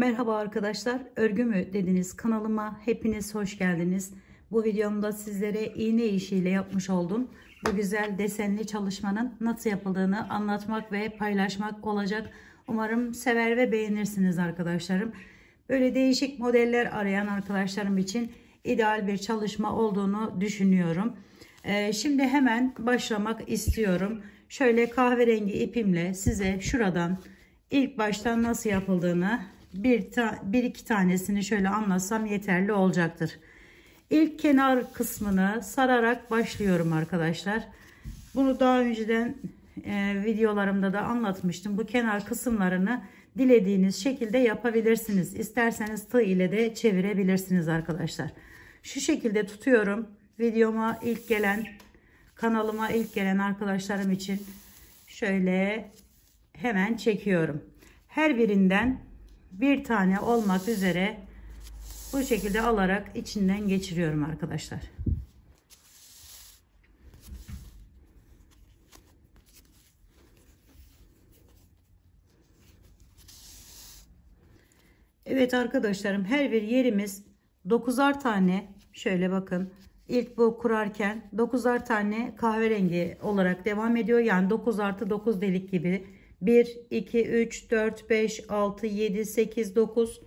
Merhaba arkadaşlar, örgü mü dediniz kanalıma hepiniz hoş geldiniz. Bu videomda sizlere iğne işiyle yapmış olduğum bu güzel desenli çalışmanın nasıl yapıldığını anlatmak ve paylaşmak olacak. Umarım sever ve beğenirsiniz arkadaşlarım. Böyle değişik modeller arayan arkadaşlarım için ideal bir çalışma olduğunu düşünüyorum. Şimdi hemen başlamak istiyorum. Şöyle kahverengi ipimle size şuradan ilk baştan nasıl yapıldığını bir iki tanesini şöyle anlatsam yeterli olacaktır. İlk kenar kısmını sararak başlıyorum arkadaşlar. Bunu daha önceden videolarımda da anlatmıştım. Bu kenar kısımlarını dilediğiniz şekilde yapabilirsiniz. İsterseniz tığ ile de çevirebilirsiniz arkadaşlar. Şu şekilde tutuyorum. Videoma ilk gelen, kanalıma ilk gelen arkadaşlarım için şöyle hemen çekiyorum. Her birinden bir tane olmak üzere bu şekilde alarak içinden geçiriyorum arkadaşlar. Evet arkadaşlarım, her bir yerimiz 9'ar tane, şöyle bakın, ilk bu kurarken 9'ar tane kahverengi olarak devam ediyor. Yani 9 artı 9 delik gibi. 1 2 3 4 5 6 7 8 9,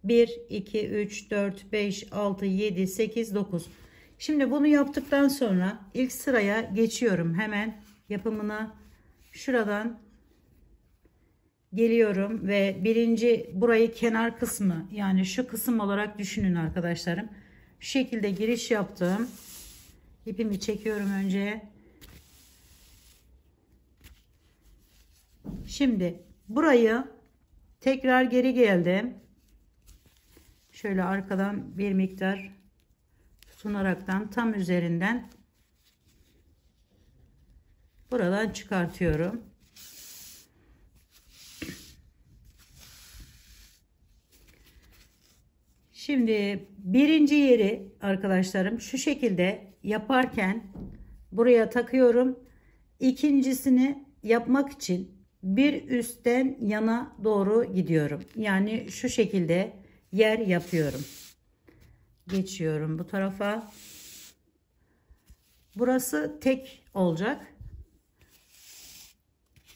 1 2 3 4 5 6 7 8 9. Şimdi bunu yaptıktan sonra ilk sıraya geçiyorum. Hemen yapımına şuradan geliyorum ve birinci burayı kenar kısmı, yani şu kısım olarak düşünün arkadaşlarım. Şu şekilde giriş yaptım. İpimi çekiyorum önce. Şimdi burayı tekrar geri geldim. Şöyle arkadan bir miktar tutunaraktan tam üzerinden buradan çıkartıyorum. Şimdi birinci yeri arkadaşlarım şu şekilde yaparken buraya takıyorum. İkincisini yapmak için bir üstten yana doğru gidiyorum. Yani şu şekilde yer yapıyorum. Geçiyorum bu tarafa. Burası tek olacak.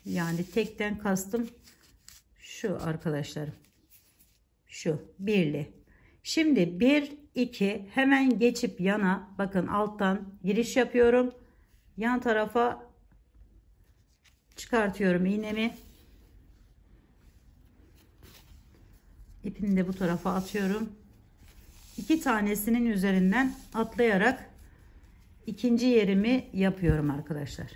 Yani tekten kastım şu arkadaşlarım. Şu birli. Şimdi 1 2 hemen geçip yana, bakın alttan giriş yapıyorum. Yan tarafa çıkartıyorum iğnemi. İpimi de bu tarafa atıyorum. İki tanesinin üzerinden atlayarak ikinci yerimi yapıyorum arkadaşlar.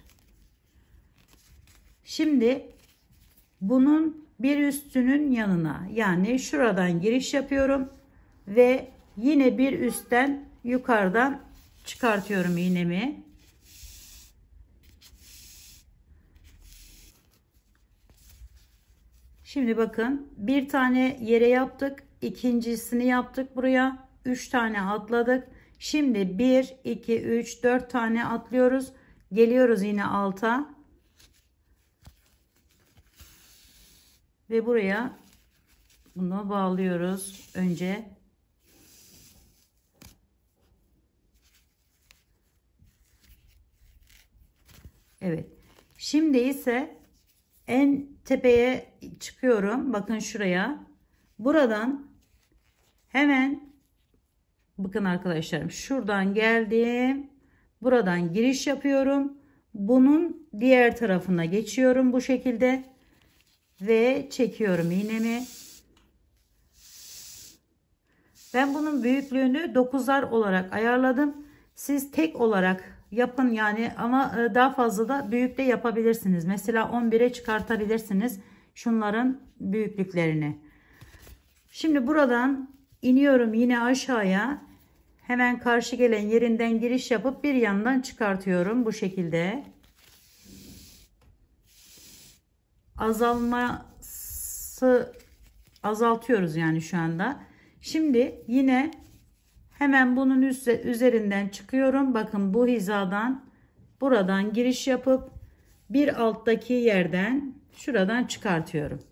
Şimdi bunun bir üstünün yanına, yani şuradan giriş yapıyorum ve yine bir üstten yukarıdan çıkartıyorum iğnemi. Şimdi bakın, bir tane yere yaptık, ikincisini yaptık, buraya 3 tane atladık. Şimdi 1 2 3 4 tane atlıyoruz, geliyoruz yine alta ve buraya bunu bağlıyoruz önce. Evet, şimdi ise en tepeye çıkıyorum. Bakın şuraya. Buradan hemen bakın arkadaşlarım, şuradan geldim. Buradan giriş yapıyorum. Bunun diğer tarafına geçiyorum bu şekilde ve çekiyorum iğnemi. Ben bunun büyüklüğünü 9'ar olarak ayarladım. Siz tek olarak yapın yani, ama daha fazla da büyük de yapabilirsiniz. Mesela 11'e çıkartabilirsiniz şunların büyüklüklerini. Şimdi buradan iniyorum yine aşağıya. Hemen karşı gelen yerinden giriş yapıp bir yandan çıkartıyorum bu şekilde. Azaltıyoruz yani şu anda. Şimdi yine hemen bunun üzerinden çıkıyorum. Bakın bu hizadan buradan giriş yapıp bir alttaki yerden şuradan çıkartıyorum.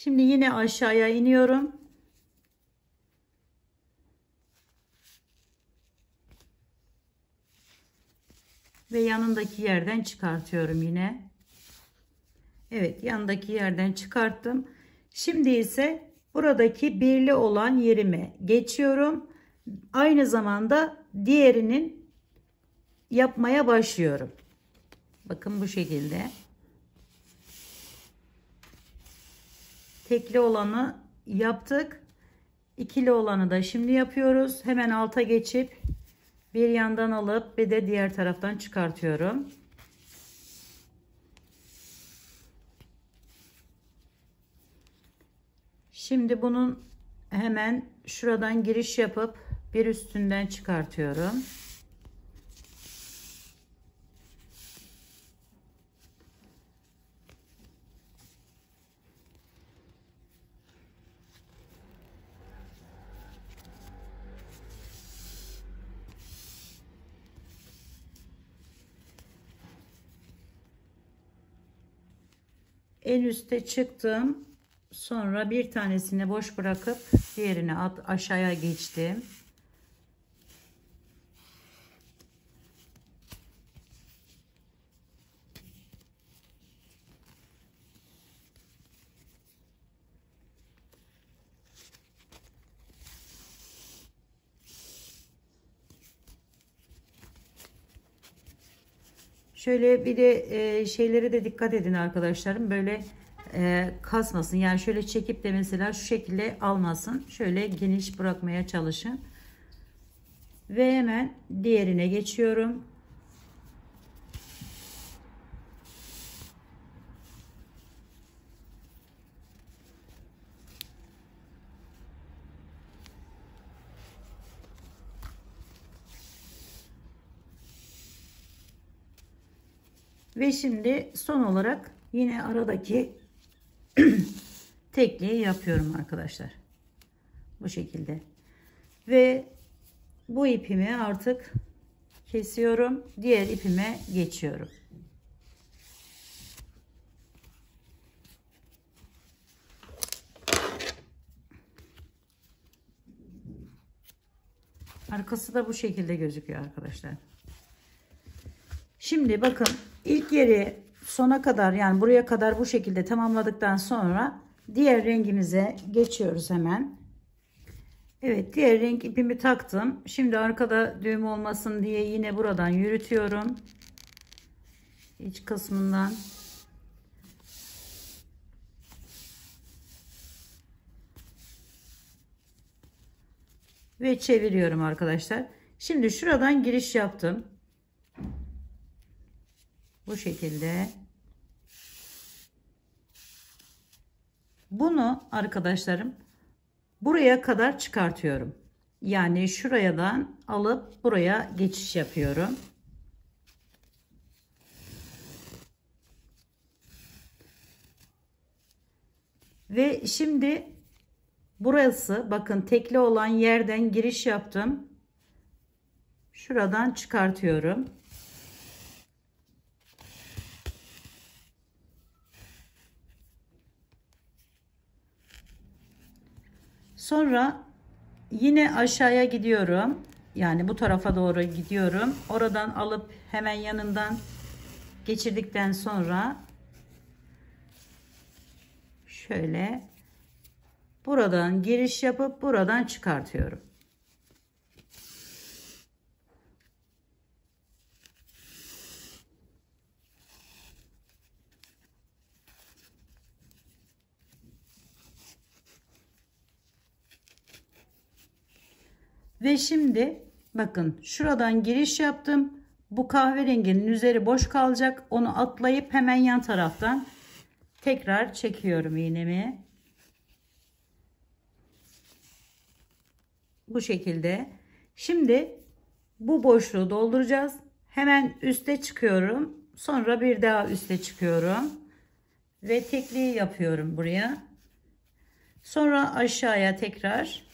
Şimdi yine aşağıya iniyorum. Ve yanındaki yerden çıkartıyorum yine. Evet, yanındaki yerden çıkarttım. Şimdi ise buradaki birli olan yerime geçiyorum. Aynı zamanda diğerinin yapmaya başlıyorum. Bakın bu şekilde. Tekli olanı yaptık. İkili olanı da şimdi yapıyoruz. Hemen alta geçip bir yandan alıp bir de diğer taraftan çıkartıyorum. Şimdi bunun hemen şuradan giriş yapıp bir üstünden çıkartıyorum. En üste çıktım. Sonra bir tanesini boş bırakıp diğerini aşağıya geçtim. Şöyle bir de şeylere de dikkat edin arkadaşlarım. Böyle kasmasın. Yani şöyle çekip de mesela şu şekilde almasın. Şöyle geniş bırakmaya çalışın. Ve hemen diğerine geçiyorum. Ve şimdi son olarak yine aradaki tekliği yapıyorum arkadaşlar. Bu şekilde. Ve bu ipimi artık kesiyorum. Diğer ipime geçiyorum. Arkası da bu şekilde gözüküyor arkadaşlar. Şimdi bakın ilk yeri sona kadar, yani buraya kadar bu şekilde tamamladıktan sonra diğer rengimize geçiyoruz hemen. Evet, diğer renk ipimi taktım. Şimdi arkada düğüm olmasın diye yine buradan yürütüyorum. İç kısmından. Ve çeviriyorum arkadaşlar. Şimdi şuradan giriş yaptım. Bu şekilde. Bunu arkadaşlarım buraya kadar çıkartıyorum. Yani şuradan alıp buraya geçiş yapıyorum. Ve şimdi burası, bakın tekli olan yerden giriş yaptım. Şuradan çıkartıyorum. Sonra yine aşağıya gidiyorum. Yani bu tarafa doğru gidiyorum. Oradan alıp hemen yanından geçirdikten sonra şöyle buradan giriş yapıp buradan çıkartıyorum. Ve şimdi bakın şuradan giriş yaptım. Bu kahverenginin üzeri boş kalacak. Onu atlayıp hemen yan taraftan tekrar çekiyorum iğnemi. Bu şekilde. Şimdi bu boşluğu dolduracağız. Hemen üste çıkıyorum. Sonra bir daha üste çıkıyorum. Ve tekliği yapıyorum buraya. Sonra aşağıya tekrar.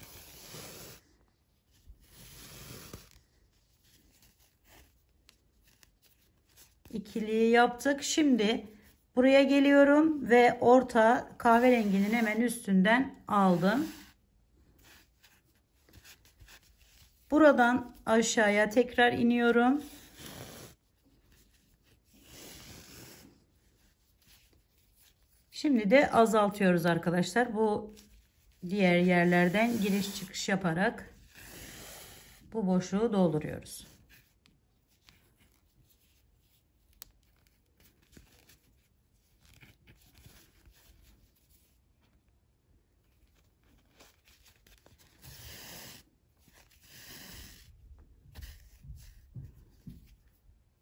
İkiliyi yaptık. Şimdi Buraya geliyorum ve orta kahverenginin hemen üstünden aldım. Buradan aşağıya tekrar iniyorum. Şimdi de azaltıyoruz arkadaşlar. Bu diğer yerlerden giriş çıkış yaparak bu boşluğu dolduruyoruz.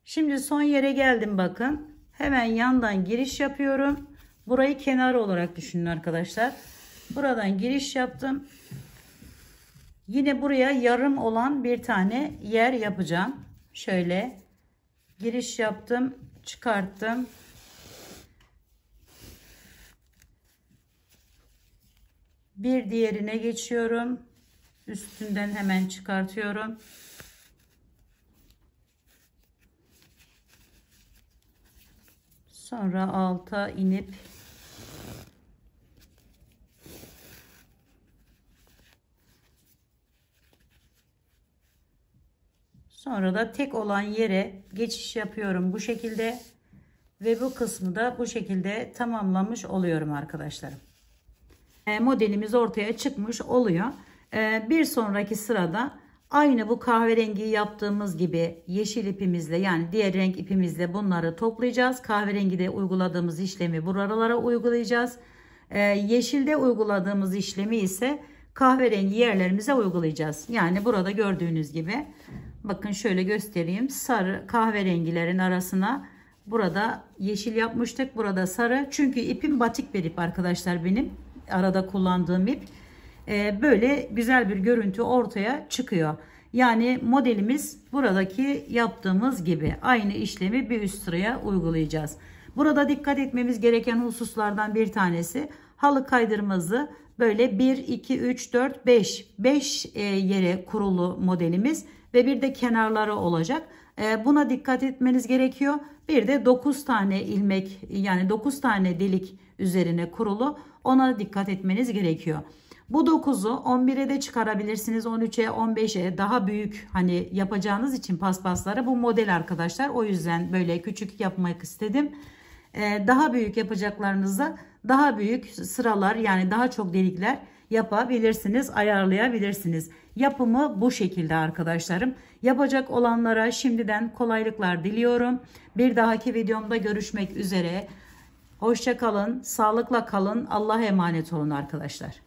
Şimdi son yere geldim bakın. Hemen yandan giriş yapıyorum. Burayı kenar olarak düşünün arkadaşlar. Buradan giriş yaptım. Yine buraya yarım olan bir tane yer yapacağım. Şöyle giriş yaptım, çıkarttım. Bir diğerine geçiyorum. Üstünden hemen çıkartıyorum. Sonra alta inip sonra da tek olan yere geçiş yapıyorum bu şekilde ve bu kısmı da bu şekilde tamamlamış oluyorum arkadaşlarım. Modelimiz ortaya çıkmış oluyor. Bir sonraki sırada aynı bu kahverengi yaptığımız gibi yeşil ipimizle, yani diğer renk ipimizle bunları toplayacağız. Kahverengide uyguladığımız işlemi buralara uygulayacağız. Yeşilde uyguladığımız işlemi ise kahverengi yerlerimize uygulayacağız. Yani burada gördüğünüz gibi bakın şöyle göstereyim. Sarı kahverengilerin arasına burada yeşil yapmıştık. Burada sarı. Çünkü ipim batik bir ip arkadaşlar benim. Arada kullandığım ip. Böyle güzel bir görüntü ortaya çıkıyor. Yani modelimiz buradaki yaptığımız gibi aynı işlemi bir üst sıraya uygulayacağız. Burada dikkat etmemiz gereken hususlardan bir tanesi, halı kaydırmamızı böyle 1 2 3 4 5 yere kurulu modelimiz ve bir de kenarları olacak. Buna dikkat etmeniz gerekiyor. Bir de 9 tane ilmek, yani 9 tane delik üzerine kurulu, ona dikkat etmeniz gerekiyor. Bu 9'u 11'e de çıkarabilirsiniz, 13'e, 15'e, daha büyük hani yapacağınız için paspasları bu model arkadaşlar. O yüzden böyle küçük yapmak istedim. Daha büyük yapacaklarınızda daha büyük sıralar, yani daha çok delikler yapabilirsiniz, ayarlayabilirsiniz. Yapımı bu şekilde arkadaşlarım. Yapacak olanlara şimdiden kolaylıklar diliyorum. Bir dahaki videomda görüşmek üzere. Hoşça kalın, sağlıkla kalın, Allah'a emanet olun arkadaşlar.